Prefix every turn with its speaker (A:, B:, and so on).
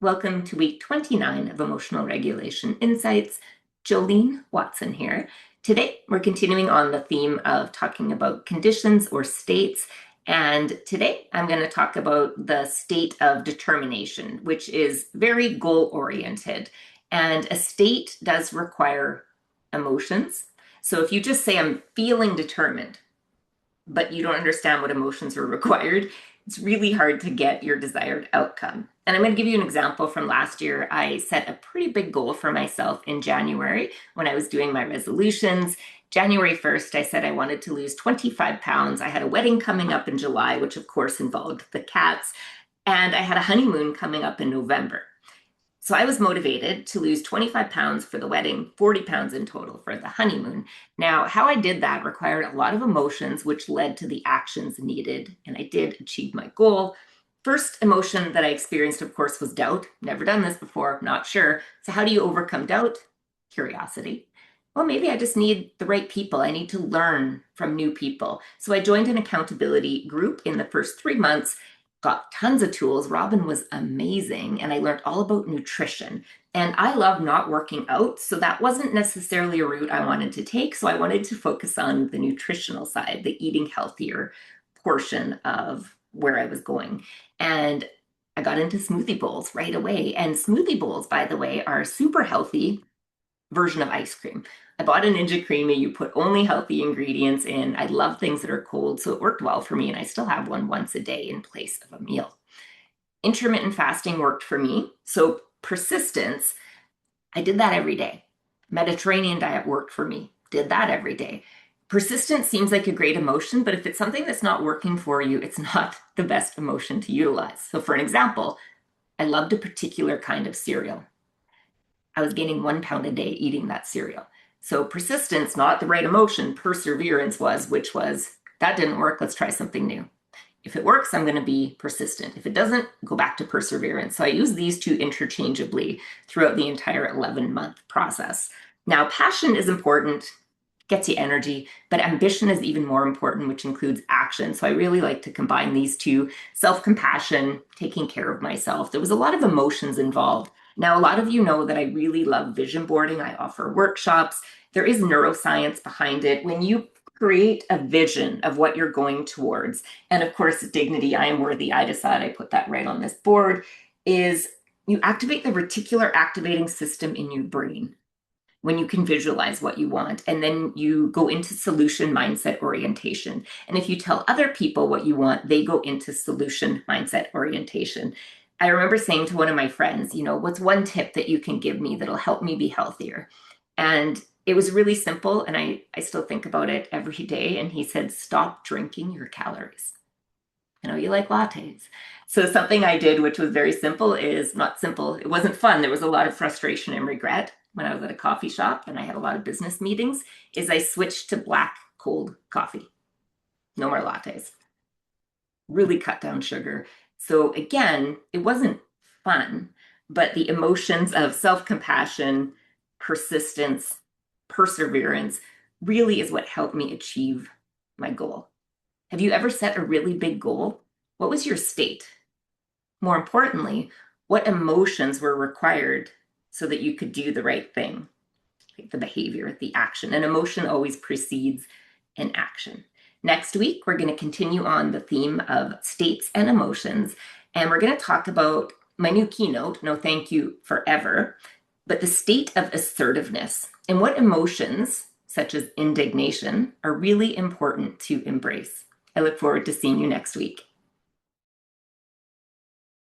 A: Welcome to week 29 of Emotional Regulation Insights. Jolene Watson here. Today, we're continuing on the theme of talking about conditions or states. And today, I'm going to talk about the state of determination, which is very goal-oriented. And a state does require emotions. So if you just say, I'm feeling determined, but you don't understand what emotions are required, it's really hard to get your desired outcome. And I'm going to give you an example from last year. I set a pretty big goal for myself in January when I was doing my resolutions. January 1st, I said I wanted to lose 25 pounds. I had a wedding coming up in July, which of course involved the cats, and I had a honeymoon coming up in November. So I was motivated to lose 25 pounds for the wedding, 40 pounds in total for the honeymoon. Now, how I did that required a lot of emotions, which led to the actions needed, and I did achieve my goal. First emotion that I experienced, of course, was doubt. Never done this before, not sure. So how do you overcome doubt? Curiosity. Well, maybe I just need the right people. I need to learn from new people. So I joined an accountability group in the first 3 months, got tons of tools. Robin was amazing, and I learned all about nutrition. And I love not working out, so that wasn't necessarily a route I wanted to take. So I wanted to focus on the nutritional side, the eating healthier portion of where I was going. And I got into smoothie bowls right away. And smoothie bowls, by the way, are a super healthy version of ice cream. I bought a Ninja Creamy. You put only healthy ingredients in. I love things that are cold, so it worked well for me, and I still have one once a day in place of a meal. Intermittent fasting worked for me, so persistence, I did that every day. Mediterranean diet worked for me, did that every day. Persistence seems like a great emotion, but if it's something that's not working for you, it's not the best emotion to utilize. So for an example, I loved a particular kind of cereal. I was gaining 1 pound a day eating that cereal. So persistence, not the right emotion, perseverance was, which was, that didn't work, let's try something new. If it works, I'm going to be persistent. If it doesn't, go back to perseverance. So I use these two interchangeably throughout the entire 11-month process. Now, passion is important, gets you energy, but ambition is even more important, which includes action. So I really like to combine these two: self-compassion, taking care of myself. There was a lot of emotions involved. Now, a lot of you know that I really love vision boarding. I offer workshops. There is neuroscience behind it. When you create a vision of what you're going towards, and of course, dignity, I am worthy, I decide, I put that right on this board, is you activate the reticular activating system in your brain when you can visualize what you want. And then you go into solution mindset orientation. And if you tell other people what you want, they go into solution mindset orientation. I remember saying to one of my friends, what's one tip that you can give me that'll help me be healthier? And it was really simple, and I still think about it every day. And he said, stop drinking your calories. I know you like lattes. So something I did, which was very simple, is not simple. It wasn't fun. There was a lot of frustration and regret when I was at a coffee shop and I had a lot of business meetings, is I switched to black cold coffee. No more lattes. Really cut down sugar. So again, it wasn't fun, but the emotions of self-compassion, persistence, perseverance really is what helped me achieve my goal. Have you ever set a really big goal? What was your state? More importantly, what emotions were required so that you could do the right thing? Like the behavior, the action. An emotion always precedes an action. Next week, we're going to continue on the theme of states and emotions, and we're going to talk about my new keynote, No Thank You Forever, but the state of assertiveness and what emotions, such as indignation, are really important to embrace. I look forward to seeing you next week.